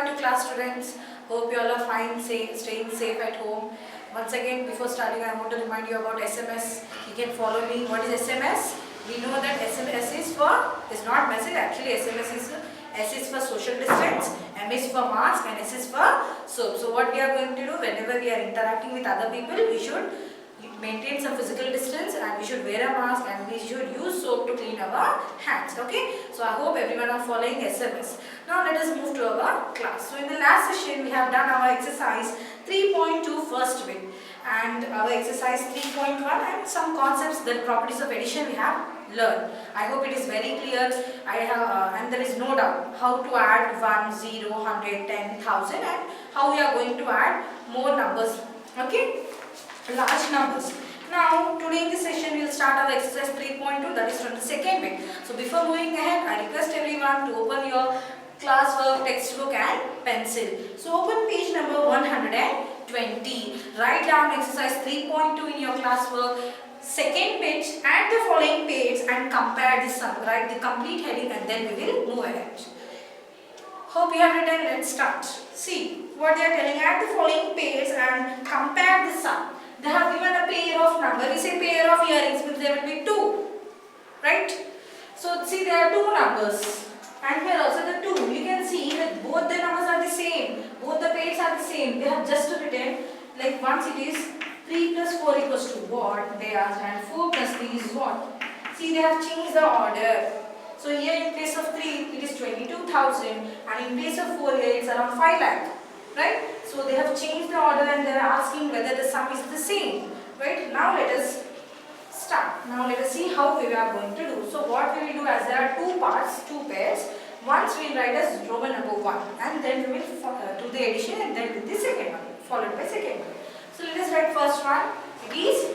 back to class, students. Hope you all are fine, staying safe at home. Once again, before starting, I want to remind you about SMS. You can follow me. What is SMS? We know that SMS is not message. Actually, SMS is S is for social distance, M is for mask, and S is for soap. So what we are going to do whenever we are interacting with other people, we should maintain some physical distance and we should wear a mask and we should use soap to clean our hands. Okay, so I hope everyone are following SMS. Now let us move to our class. So in the last session we have done our exercise 3.2 first bit and our exercise 3.1 and some concepts, the properties of addition we have learned. I hope it is very clear. I have and there is no doubt how to add 1, 0, 100, 10, 1000 and how we are going to add more numbers. Okay, large numbers. Now today in this session we will start our exercise 3.2, that is from the second bit. So before moving ahead, I request everyone to open your classwork, textbook and pencil. So open page number 120. Write down exercise 3.2 in your classwork, second page and the following page and compare the sum. Write the complete heading and then we will move ahead. Hope you have written. Let's start. See what they are telling at the following page and compare the sum. They have given a pair of number. We say pair of earrings means there will be two, right? So see there are two numbers and here also the two. You can see that both the numbers are the same. Both the pairs are the same. They have just written like once it is 3 plus 4 equals to what they asked and 4 plus 3 is what. See they have changed the order. So here in place of 3 it is 22,000 and in place of 4 here it's around 5 lakh. Right? So they have changed the order and they are asking whether the sum is the same. Right? Now let us start. Now let us see how we are going to do. So what we will do, as there are two parts, two pairs. Once we will write as Roman number 1 and then we will do the addition and then do the second one followed by second one. So let us write first one. It is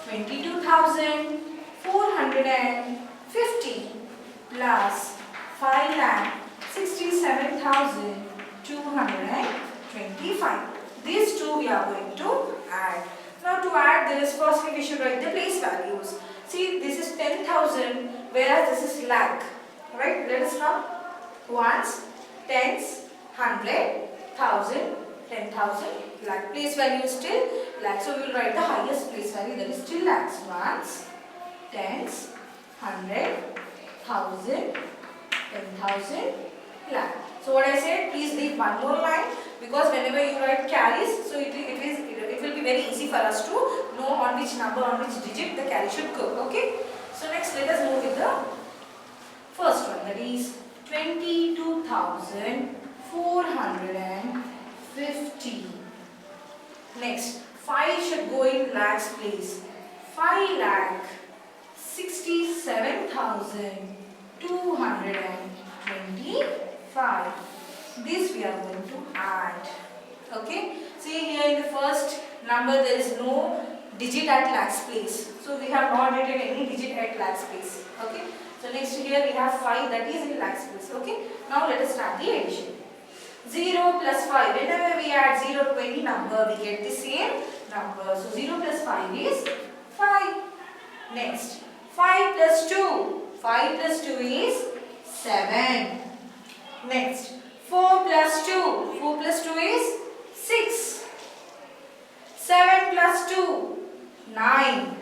22,450 plus 5,67,225. These two we are going to add. Now to add this, firstly we should write the place values. See this is 10,000 whereas this is lakh. Right? Let us now ones, tens, 100, 1,000, 10,000, lakh. Place value is still lakh. So we will write the highest place value, that is still lakhs. Ones, tens, 100, 1,000, 10,000, lakh. So what I said, please leave one more line because whenever you write carries, so it will be very easy for us to know on which number, on which digit the carry should go. Okay. So next let us move with the first one, that is 22,450. Next 5 should go in lakhs place. 5,67,225. This we are going to add. Okay. See here in the first number there is no digit at lakhs place. So we have not written any digit at lakhs place. Okay. So next here we have 5 that is in lakhs place. Okay. Now let us start the addition. 0 plus 5. Whenever we add 0 to any number we get the same number. So 0 plus 5 is 5. Next 5 plus 2. 5 plus 2 is 7. Next 4 plus 2. 4 plus 2 is 6. 7 plus 2, 9.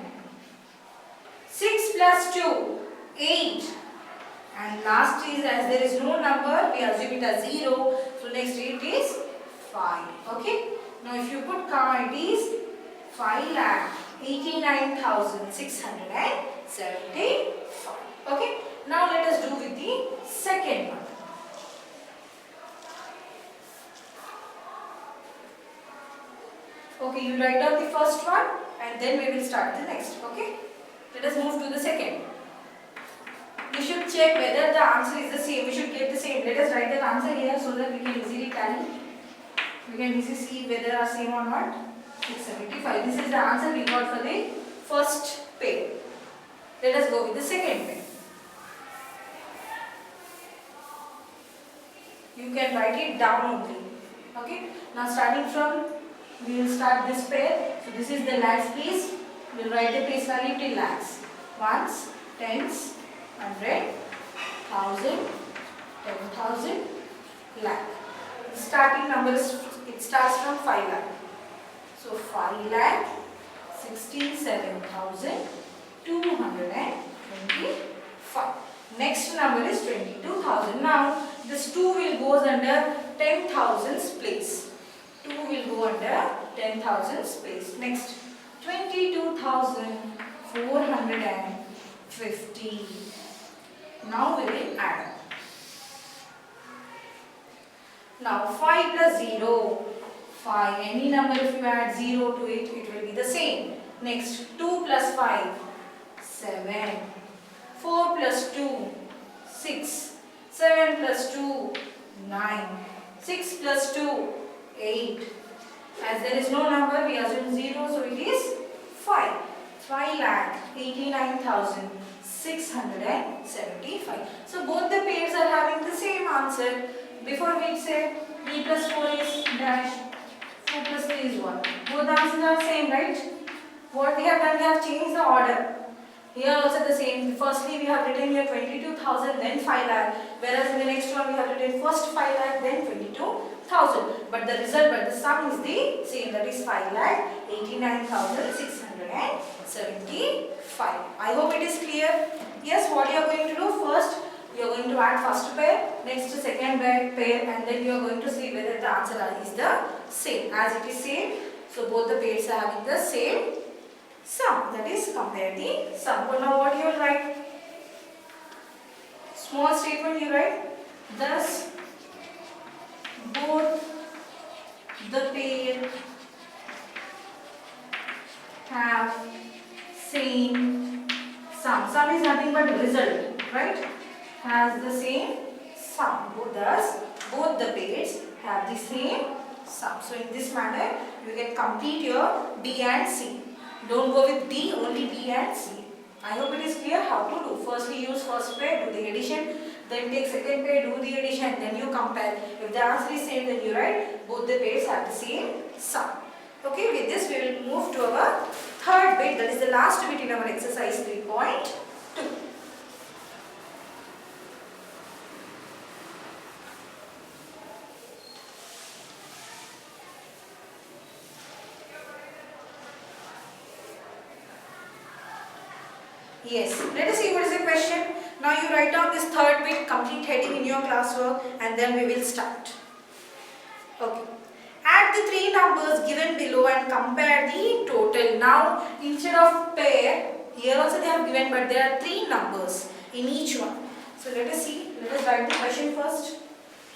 6 plus 2, 8. And last is, as there is no number, we assume it as 0. So next it is 5. Okay. Now if you put comma, it is 5,89,675. Okay. Now let us do with the second one. Okay, you write down the first one and then we will start the next. Okay. Let us move to the second. We should check whether the answer is the same. We should get the same. Let us write the answer here so that we can easily tally. We can easily see whether they are same or not. 675. This is the answer we got for the first pair. Let us go with the second pair. You can write it down only. Okay. Now starting from, we will start this pair. So this is the lakhs place. We will write the place value till lakhs. Ones, tens, 100, 1,000, 10,000, lakh. The starting number is, it starts from 5 lakh. So 5,67,225. Next number is 22,000. Now this 2 will goes under 10,000's place. 2 will go under 10,000's place. Next 22,450. Now we will add. Now 5 plus 0, 5. Any number if you add 0 to it, it will be the same. Next 2 plus 5, 7. 4 plus 2, 6. 7 plus 2, 9. 6 plus 2, 8. As there is no number, we assume 0, so it is 5. 5,89,675. So both the pairs are having the same answer. Before we say b plus 4 is dash, 4 plus 3 is 1. Both the answers are same, right? What we have done, we have changed the order. Here also the same. Firstly we have written here 22,000, then 5 lakh. Whereas in the next one we have written first 5 lakh, then 22,000. But the result, but the sum is the same. That is 5,89,675. I hope it is clear. Yes, what you are going to do first? You are going to add first pair, next second pair, and then you are going to see whether the answer is the same. As it is same, so both the pairs are having the same sum. That is, compare the sum. But now what you will write? Small statement you write. Thus, both the pair have same sum. Sum is nothing but result, right? Has the same sum. Thus, both the pairs have the same sum. So in this manner, you can complete your B and C. Don't go with D, only B and C. I hope it is clear how to do. Firstly, use first pair, do the addition. Then take second pair, do the addition. Then you compare. If the answer is same, then you write both the pairs have the same sum. Okay, with this we will move to our third bit. That is the last bit in our exercise 3.2. Yes, let us see what is the question. Now you write down this third bit, complete heading in your classwork, and then we will start. Okay. Add the three numbers given below and compare the total. Now instead of pair, here also they have given, but there are three numbers in each one. So let us see. Let us write the question first.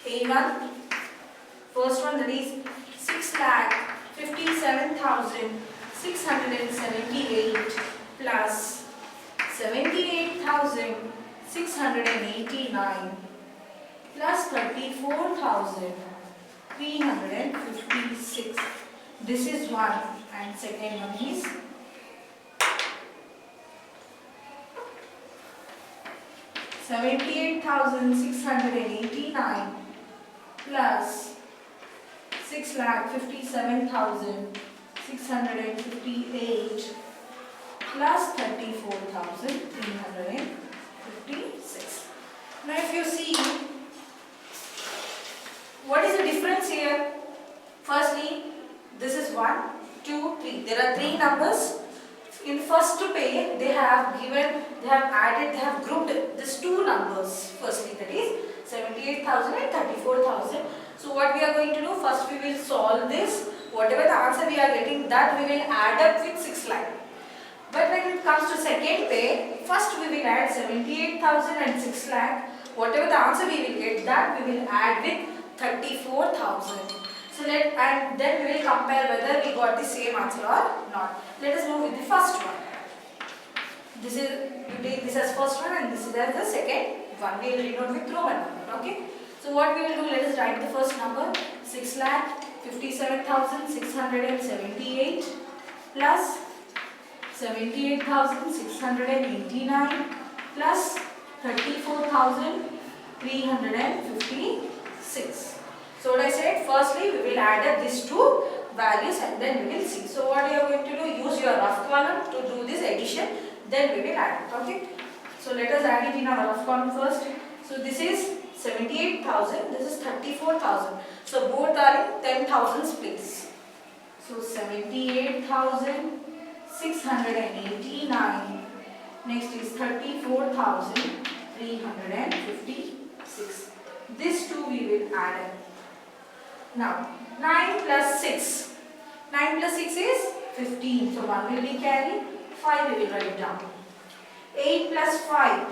A1. First one, that is 6,57,678 plus 78,689 plus 34,356. This is one, and second one is 78,689 plus 6,57,658 plus 34,356. Now if you see, what is the difference here? Firstly, this is 1, 2, 3. There are three numbers. In first pair, they have added, they have grouped these two numbers. Firstly, that is 78,000 and 34,000. So what we are going to do? First we will solve this. Whatever the answer we are getting, that we will add up with 6 lakh. But when it comes to second pair, first we will add 78,000 and 6 lakh. Whatever the answer we will get, that we will add with 34,000. So and then we will compare whether we got the same answer or not. Let us move with the first one. This is, you take this as first one and this is as the second one. We will denote with Roman number. Okay. So what we will do? Let us write the first number. 6,57,678 plus 78,689 plus 34,356. So what I said, firstly we will add up these two values and then we will see. So what you are going to do? Use your rough column to do this addition, then we will add it. Okay. So let us add it in our rough column first. So this is 78,000, this is 34,000. So both are in 10,000s place. So 78,689. Next is 34,356. This two we will add up. Now 9 plus 6. 9 plus 6 is 15. So 1 will be carried. 5 we will write down. 8 plus 5.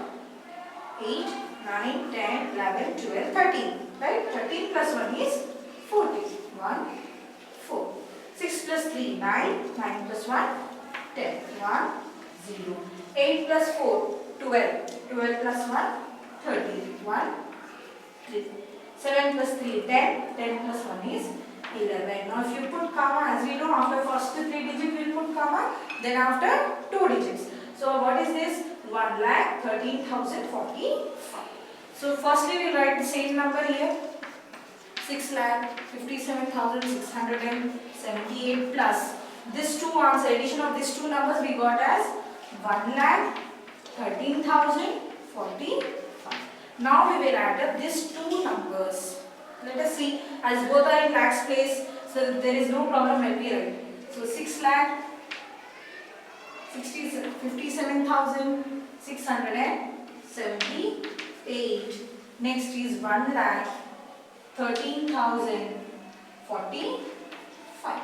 8, 9, 10, 11, 12, 13. Right? 13 plus 1 is 14. 1, 4. 6 plus 3, 9. 9 plus 1, 10. 1, 0. 8 plus 4, 12. 12 plus 1, 13. 1, 3. 7 plus 3, 10. 10 plus 1 is 11. Now if you put comma, as we know, after first 3 digits we will put comma, then after 2 digits. So what is this? 1,13,045. So firstly we will write the same number here. 6,57,678 plus this two answer, addition of these two numbers we got as 1,13,045. Now we will add up these two numbers. Let us see, as both are in lakhs place, so there is no problem when we write. So 6,57,678. Next is 1,13,045.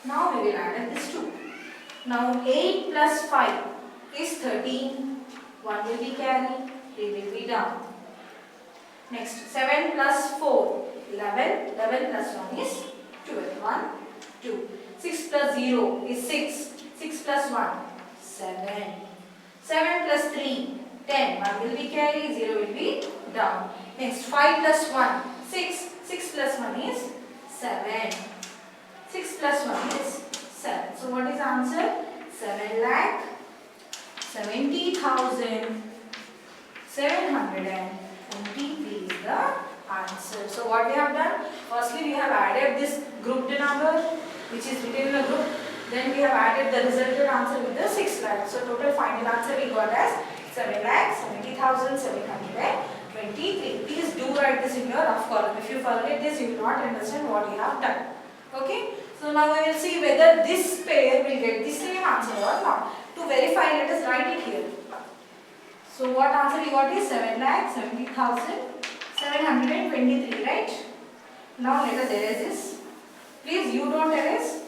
Now we will add up these two. Now 8 plus 5 is 13. 1 will be carried, 3 will be down. Next 7 plus 4, 11. 11 plus 1 is 12. 1, 2. 6 plus 0 is 6. 6 plus 1, 7. 7 plus 3, 10. 1 will be carried, 0 will be down. Next 5 plus 1, 6. 6 plus 1 is 7. 6 plus 1 is 7. So what is the answer? 7,70,723 is the answer. So what we have done? Firstly we have added this grouped number which is written in a group. Then we have added the resultant answer with the 6 lakh. So total final answer we got as 7,70,723. Please do write this in your rough column. If you forget this, you will not understand what you have done. Okay? So now we will see whether this pair will get the same answer or not. To verify, let us write it here. So what answer we got is 7,70,723, right? Now let us erase this. Please, you don't erase.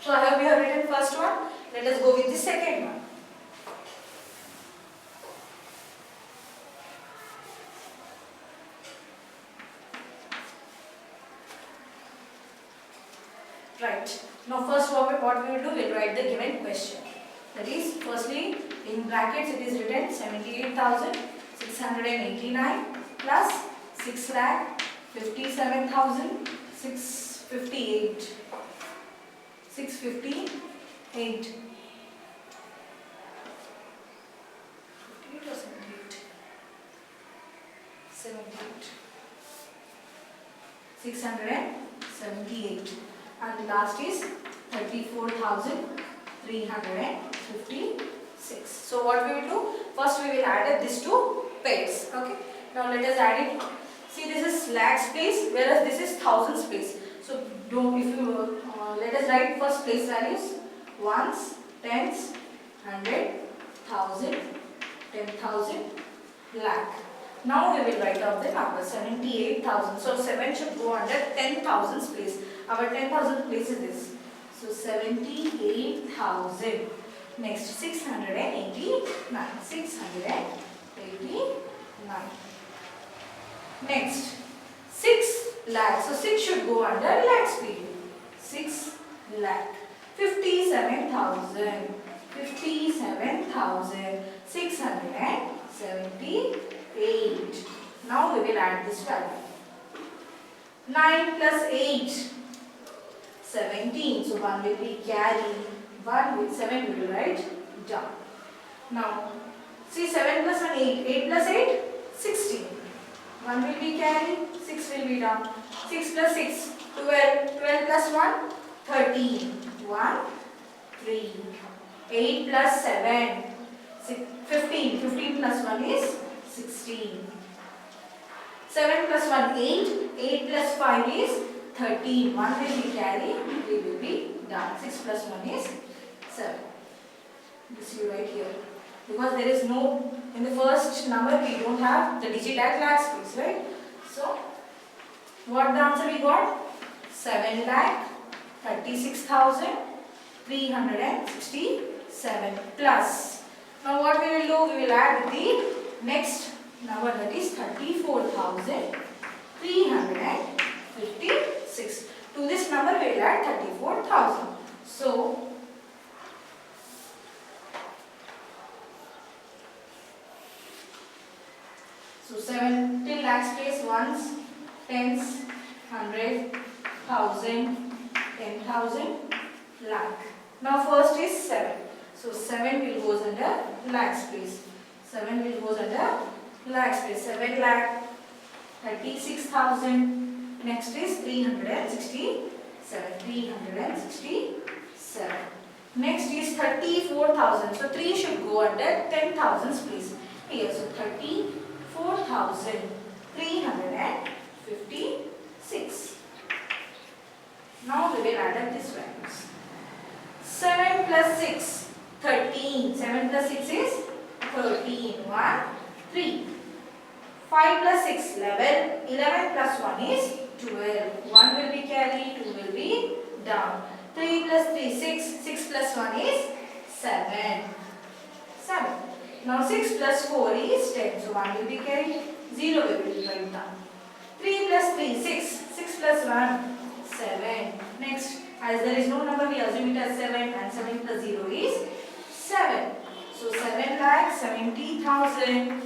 So I hope you have written first one. Let us go with the second one. Right. Now first what we will do, we will write the given question. That is, firstly in brackets it is written 78,689 plus 6,57,658. 658. 58 or 78? 78. 678. And the last is 34,356. So what we will do? First we will add up these two pairs. Okay. Now let us add it. See, this is lakhs place, whereas this is thousands place. So let us write first place values. Ones, tens, 100, 1,000, 10,000, lakh. Now we will write out the number 78,000. So 7 should go under 10,000's place. Our 10,000 place is this. So 78,000. Next 689. 689. Next 6 lakh. So 6 should go under lakhs period. 6 lakh. 57,000. 57,678. Now we will add this value. 9 plus 8. 17. So 1 will be carried. 1 with 7 we will write down. Now see, 7 plus 1, 8. 8 plus 8, 16. 1 will be carried. 6 will be down. 6 plus 6, 12. 12 plus 1, 13. 1, 3. 8 plus 7, 15. 15 plus 1 is 16. 7 plus 1, 8. 8 plus 5 is 13. 1 will be carried, 3 will be done. 6 plus 1 is 7. This you write here. Because there is no, in the first number we don't have the digit at lakhs place, right? So, what the answer we got? 7,36,367 plus. Now what we will do? We will add the next number, that is 34,356. To this number we will add 34,000. So 7 till lakhs place, ones, tens, 100, 1,000, 10,000, lakh. Now first is 7. So 7 will goes under lakhs place. 7 will goes under lakhs place. 7 lakh, 36,000. Next is 367. 367. Next is 34,000. So 3 should go under 10,000 place. Here, so 34,356. Now we will add up these values. 7 plus 6, 13. 7 plus 6 is 13. 1, 3. 5 plus 6, 11. 11 plus 1 is 12. 1 will be carried, 2 will be down. 3 plus 3, 6. 6 plus 1 is 7. 7. Now 6 plus 4 is 10. So 1 will be carried, 0 will be written down. 3 plus 3, 6. 6 plus 1, 7. Next, as there is no number, we assume it as 7, and 7 plus 0 is 7. So 7,70,000.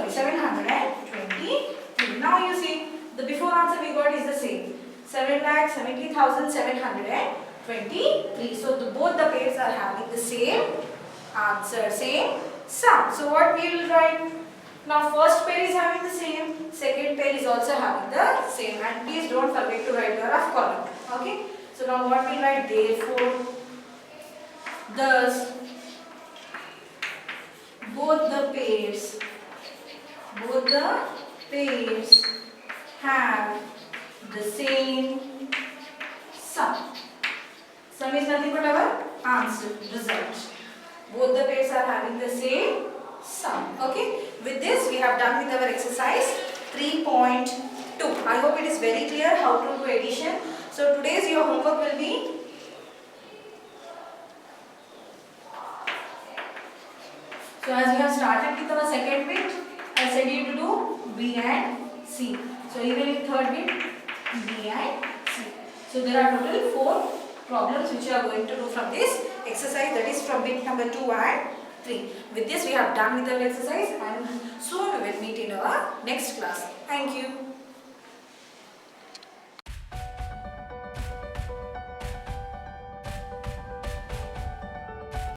720. Now you see, the before answer we got is the same. 7,70,723. So both the pairs are having the same answer, same sum. So what we will write? Now first pair is having the same, second pair is also having the same, and please don't forget to write your rough column. Okay. So now what we write? Therefore, thus, both the pairs have the same sum. Sum is nothing but our answer, result. Both the pairs are having the same sum. Okay. With this, we have done with our exercise 3.2. I hope it is very clear how to do addition. So today's your homework will be so as we have started with our second bit, I said you to do B and C. So even in third bit, B and C. So there are total 4 problems which you are going to do from this exercise, that is from bit number 2 and 3. With this we have done with our exercise, and soon we will meet in our next class. Thank you.